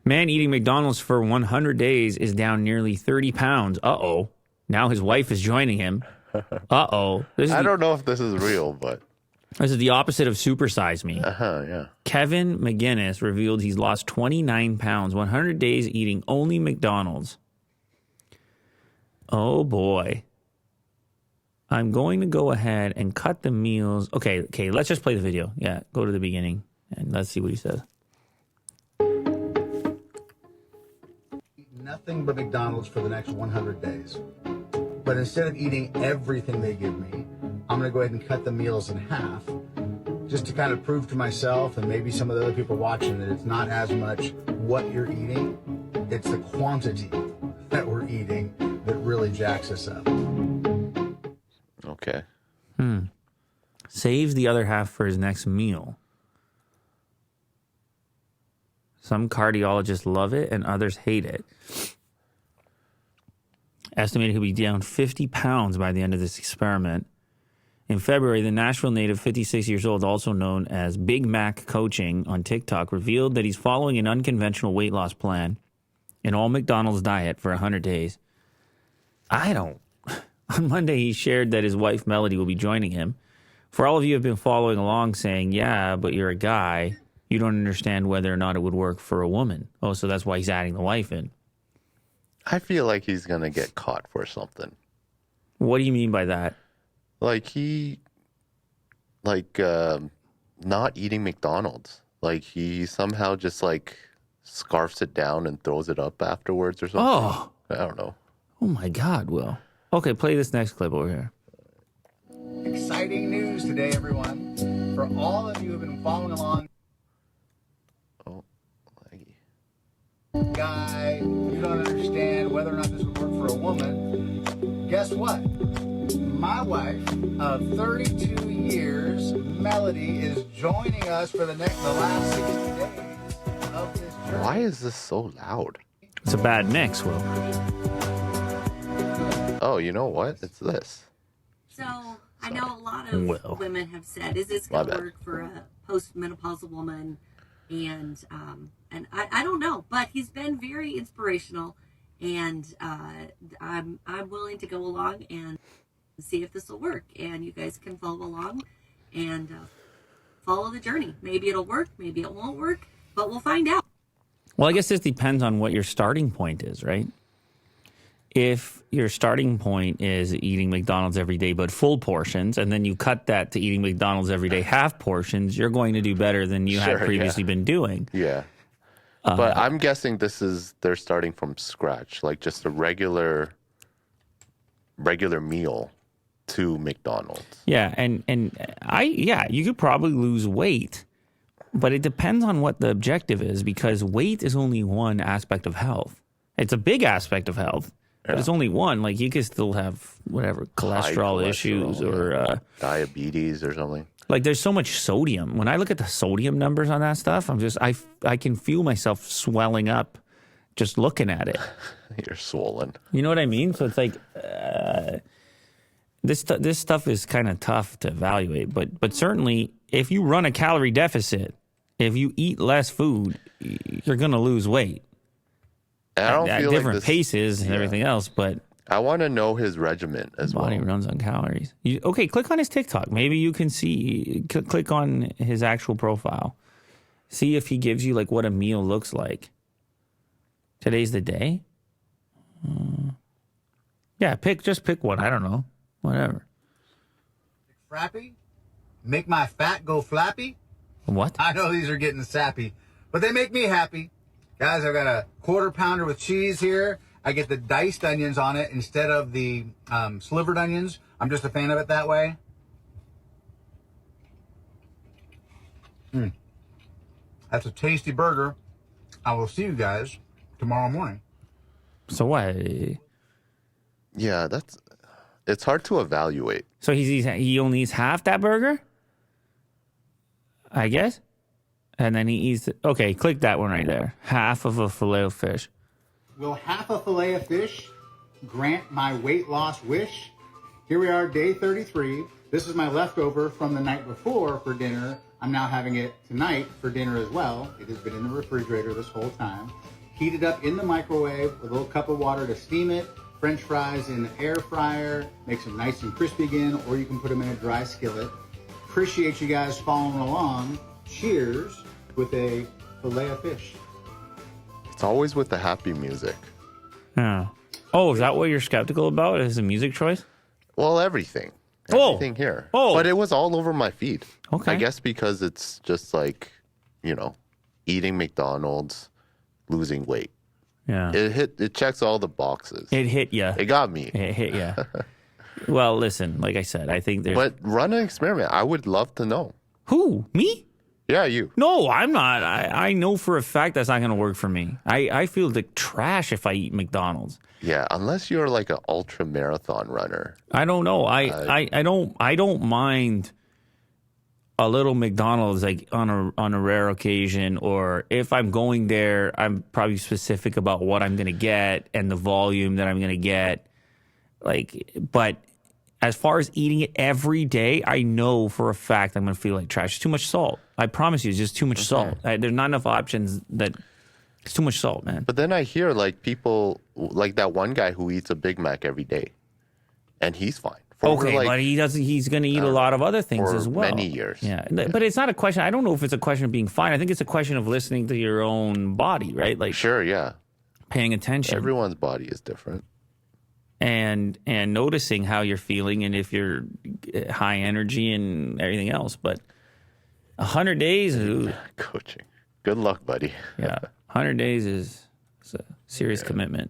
Man eating McDonald's for 100 days is down nearly 30 pounds. Uh-oh. Now his wife is joining him. Uh-oh. I don't know if this is real, but... This is the opposite of Super Size Me. Yeah. Kevin McGinnis revealed he's lost 29 pounds, 100 days eating only McDonald's. Oh, boy. I'm going to go ahead and cut the meals. Okay, let's just play the video. Yeah, go to the beginning, and let's see what he says. Nothing but McDonald's for the next 100 days. But instead of eating everything they give me, I'm going to go ahead and cut the meals in half just to kind of prove to myself and maybe some of the other people watching that it's not as much what you're eating, it's the quantity that we're eating that really jacks us up. Okay. Saves the other half for his next meal. Some cardiologists love it and others hate it. Estimated he'll be down 50 pounds by the end of this experiment. In February, the Nashville native, 56 years old, also known as Big Mac Coaching on TikTok, revealed that he's following an unconventional weight loss plan, an all McDonald's diet for 100 days. On Monday, he shared that his wife, Melody, will be joining him. For all of you who have been following along saying, yeah, but you're a guy, you don't understand whether or not it would work for a woman. Oh, so that's why he's adding the wife in. I feel like he's going to get caught for something. What do you mean by that? Like not eating McDonald's. Like he somehow just like scarfs it down and throws it up afterwards or something. Oh. I don't know. Oh my God, Will. Okay, play this next clip over here. Exciting news today, everyone. For all of you who have been following along. Oh, laggy. Guy, you don't understand whether or not this would work for a woman. Guess what? My wife of 32 years, Melody, is joining us for the last 60 days of this journey. Why is this so loud? It's a bad mix, Will. Oh, you know what? It's this. So I know a lot of women have said, "Is this going to work for a postmenopausal woman?" And I don't know, but he's been very inspirational, and I'm willing to go along and see if this will work. And you guys can follow along and follow the journey. Maybe it'll work, maybe it won't work, but we'll find out. Well, I guess this depends on what your starting point is, right? If your starting point is eating McDonald's every day, but full portions, and then you cut that to eating McDonald's every day, half portions, you're going to do better than you had previously been doing. Yeah. But I'm guessing they're starting from scratch, like just a regular meal to McDonald's. Yeah. You could probably lose weight, but it depends on what the objective is, because weight is only one aspect of health. It's a big aspect of health. But it's only one. Like, you could still have, whatever, cholesterol issues or... diabetes or something. Like, there's so much sodium. When I look at the sodium numbers on that stuff, I can feel myself swelling up just looking at it. You're swollen. You know what I mean? So it's like, this stuff is kind of tough to evaluate. But certainly, if you run a calorie deficit, if you eat less food, you're going to lose weight. I don't feel different like paces and everything else, but I want to know his regimen as well. Body runs on calories. Click on his TikTok. Maybe you can see. Click on his actual profile. See if he gives you like what a meal looks like. Today's the day. Just pick one. I don't know. Whatever. Frappy? Make my fat go flappy? What? I know these are getting sappy, but they make me happy. Guys, I've got a quarter pounder with cheese here. I get the diced onions on it instead of the slivered onions. I'm just a fan of it that way. That's a tasty burger. I will see you guys tomorrow morning. So what? Yeah, it's hard to evaluate. So he only eats half that burger? I guess? And then he eats it. Okay, click that one right there. Half of a filet of fish. Will half a filet of fish grant my weight loss wish? Here we are, day 33. This is my leftover from the night before for dinner. I'm now having it tonight for dinner as well. It has been in the refrigerator this whole time. heat it up in the microwave with a little cup of water to steam it. French fries in the air fryer, makes them nice and crispy again, or you can put them in a dry skillet. Appreciate you guys following along. Cheers with a fillet of fish. It's always with the happy music. Yeah. Oh, is that what you're skeptical about? Is a music choice? Well, everything. Everything here. Oh. But it was all over my feed. Okay. I guess because it's just like, eating McDonald's, losing weight. Yeah. It checks all the boxes. It hit you. It got me. It hit you. Well, listen, like I said, I think there's... But run an experiment. I would love to know. Who? Me? Yeah, you. No, I'm not. I know for a fact that's not going to work for me. I feel like trash if I eat McDonald's. Yeah, unless you're like an ultra marathon runner. I don't know. I don't mind a little McDonald's like on a rare occasion, or if I'm going there, I'm probably specific about what I'm going to get and the volume that I'm going to get. But as far as eating it every day, I know for a fact I'm going to feel like trash. It's too much salt. I promise you, it's just too much salt. There's not enough options that... It's too much salt, man. But then I hear like people, like that one guy who eats a Big Mac every day, and he's fine. But he's going to eat a lot of other things as well. Many years. Yeah, but it's not a question. I don't know if it's a question of being fine. I think it's a question of listening to your own body, right? Like, sure, yeah. Paying attention. Everyone's body is different. And noticing how you're feeling and if you're high energy and everything else. But 100 days, coaching. Good luck, buddy. Yeah. 100 days is a serious commitment.